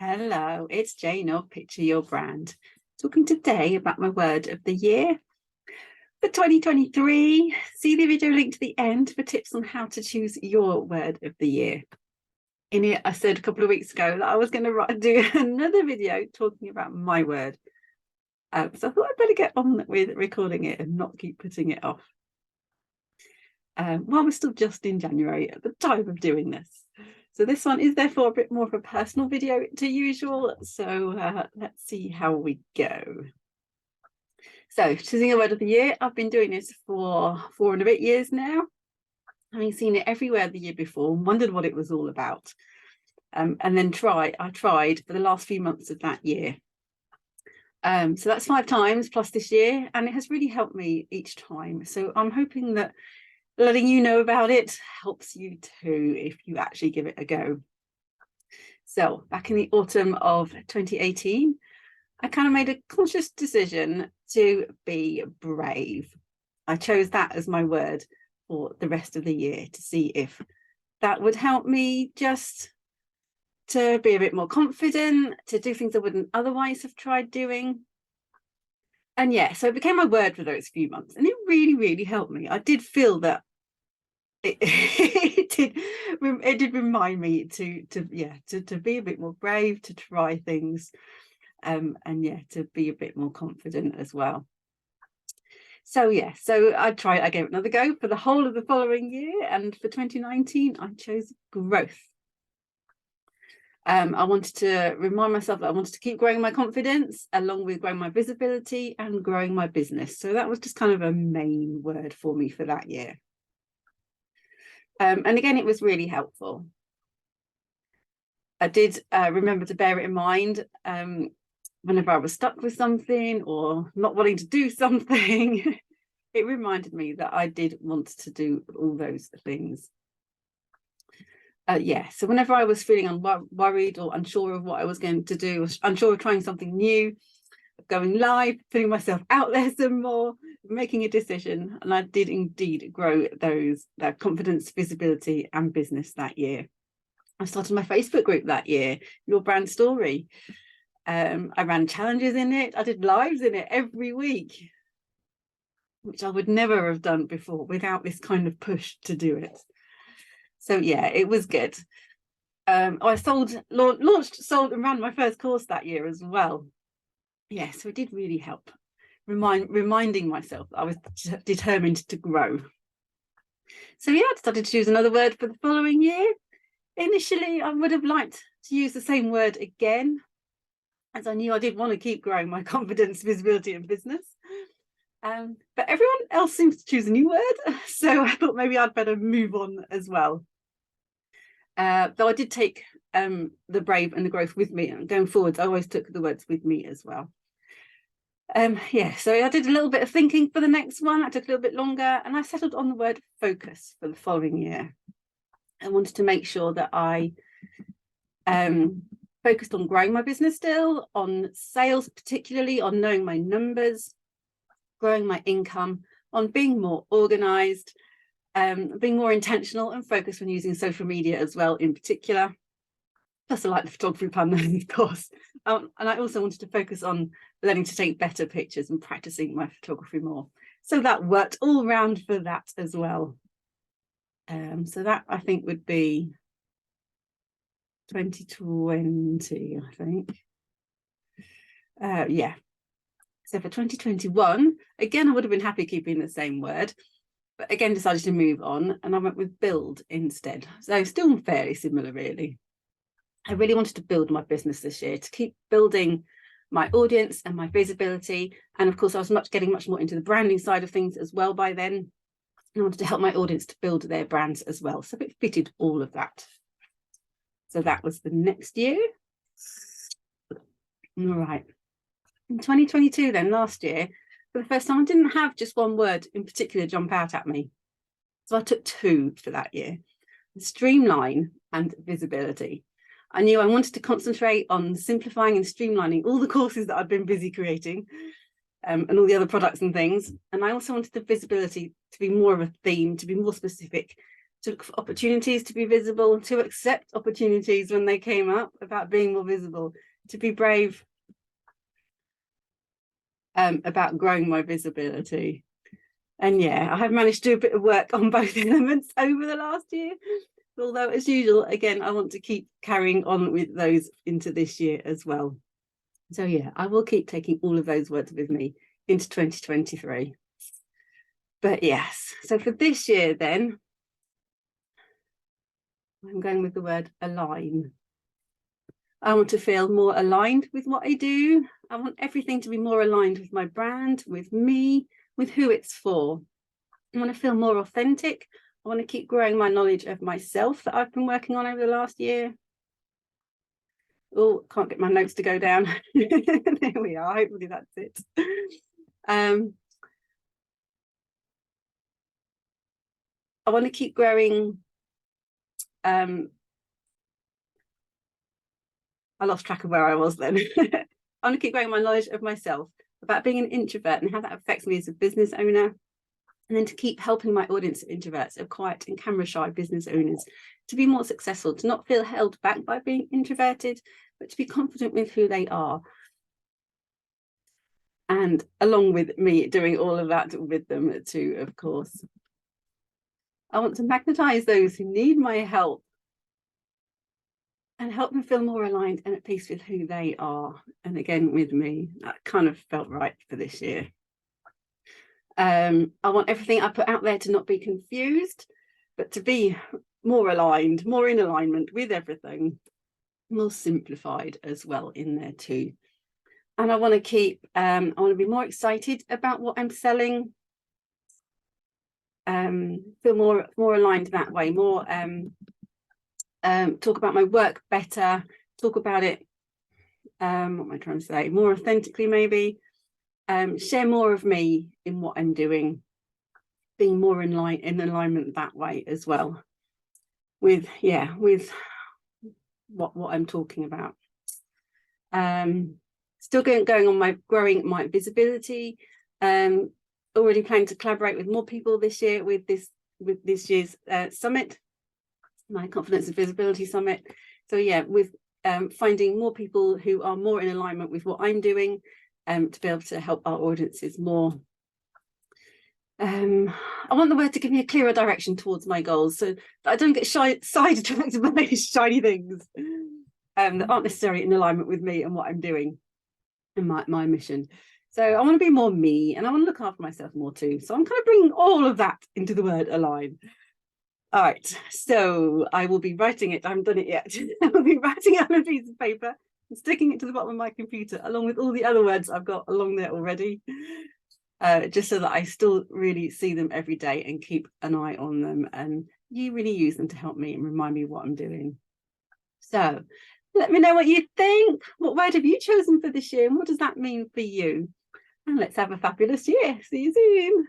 Hello, it's Jane of Picture Your Brand, talking today about my word of the year for 2023. See the video link to the end for tips on how to choose your word of the year. In it, I said a couple of weeks ago that I was going to do another video talking about my word. So I thought I'd better get on with recording it and not keep putting it off. While we're still just in January at the time of doing this. So this one is therefore a bit more of a personal video to usual. So let's see how we go. So choosing a word of the year, I've been doing this for 4 and a bit years now. Having seen it everywhere the year before, wondered what it was all about. And then I tried for the last few months of that year. So that's 5 times plus this year, and it has really helped me each time. So I'm hoping that letting you know about it helps you too if you actually give it a go. So back in the autumn of 2018, I kind of made a conscious decision to be brave. I chose that as my word for the rest of the year to see if that would help me just to be a bit more confident, to do things I wouldn't otherwise have tried doing. And yeah, so it became my word for those few months, and it really, really helped me. I did feel that it did remind me to be a bit more brave, to try things, and yeah, to be a bit more confident as well. So yeah, so I gave it another go for the whole of the following year, and for 2019 I chose growth. I wanted to remind myself that I wanted to keep growing my confidence along with growing my visibility and growing my business. So that was just kind of a main word for me for that year. And again, it was really helpful. I did remember to bear it in mind whenever I was stuck with something or not wanting to do something. It reminded me that I did want to do all those things. Yeah, so whenever I was feeling worried or unsure of what I was going to do, unsure of trying something new, going live, putting myself out there some more, making a decision, and I did indeed grow that confidence, visibility and business that year. I started my Facebook group that year, Your Brand Story. I ran challenges in it. I did lives in it every week, which I would never have done before without this kind of push to do it. So yeah, it was good. I launched, sold and ran my first course that year as well. Yeah, so it did really help. Reminding myself that I was determined to grow. So yeah, I decided to choose another word for the following year. Initially, I would have liked to use the same word again, as I knew I did want to keep growing my confidence, visibility and business. But everyone else seems to choose a new word, so I thought maybe I'd better move on as well. Though I did take the brave and the growth with me, and going forwards, I always took the words with me as well. Yeah, so I did a little bit of thinking for the next one. I took a little bit longer, and I settled on the word focus for the following year. I wanted to make sure that I focused on growing my business still, on sales, particularly on knowing my numbers, growing my income, on being more organized, being more intentional and focused on using social media as well in particular. Plus I like the photography plan, of course. And I also wanted to focus on learning to take better pictures and practicing my photography more. So that worked all round for that as well. So that I think would be 2020, I think. Yeah. So for 2021, again, I would have been happy keeping the same word, but again, decided to move on, and I went with build instead. So still fairly similar, really. I really wanted to build my business this year, to keep building my audience and my visibility. And of course, I was getting much more into the branding side of things as well by then. I wanted to help my audience to build their brands as well. So it fitted all of that. So that was the next year. All right. In 2022 then, last year, for the first time, I didn't have just one word in particular jump out at me. So I took 2 for that year: streamline and visibility. I knew I wanted to concentrate on simplifying and streamlining all the courses that I'd been busy creating, and all the other products and things. And I also wanted the visibility to be more of a theme, to be more specific, to look for opportunities to be visible, to accept opportunities when they came up, about being more visible, to be brave about growing my visibility. And yeah, I have managed to do a bit of work on both elements over the last year. Although, as usual, again, I want to keep carrying on with those into this year as well. So yeah, I will keep taking all of those words with me into 2023. But yes, so for this year then, I'm going with the word align. I want to feel more aligned with what I do. I want everything to be more aligned with my brand, with me, with who it's for. I want to feel more authentic. I want to keep growing my knowledge of myself that I've been working on over the last year. Oh, can't get my notes to go down. There we are. Hopefully that's it. I want to keep growing. I lost track of where I was then. I want to keep growing my knowledge of myself, about being an introvert and how that affects me as a business owner. And then to keep helping my audience of introverts, of quiet and camera shy business owners, to be more successful, to not feel held back by being introverted, but to be confident with who they are. And along with me doing all of that with them too, of course. I want to magnetize those who need my help and help them feel more aligned and at peace with who they are. And again, with me, that kind of felt right for this year. I want everything I put out there to not be confused, but to be more aligned, more in alignment with everything, more simplified as well in there too. And I want to keep, I want to be more excited about what I'm selling, feel more aligned that way, more talk about my work better, talk about it, what am I trying to say, more authentically maybe, share more of me in what I'm doing, being more in alignment that way as well with what I'm talking about. Still going on my growing my visibility, already planning to collaborate with more people this year with this year's summit, my confidence and visibility summit. So yeah, with finding more people who are more in alignment with what I'm doing, to be able to help our audiences more. I want the word to give me a clearer direction towards my goals, so that I don't get sidetracked by these shiny things that aren't necessarily in alignment with me and what I'm doing and my mission. So I want to be more me, and I want to look after myself more too. So I'm kind of bringing all of that into the word align. All right, so I will be writing it. I haven't done it yet. I will be writing it on a piece of paper and sticking it to the bottom of my computer, along with all the other words I've got along there already, just so that I still really see them every day and keep an eye on them, and you really use them to help me and remind me what I'm doing. So let me know what you think. What word have you chosen for this year, and what does that mean for you? And let's have a fabulous year. See you soon.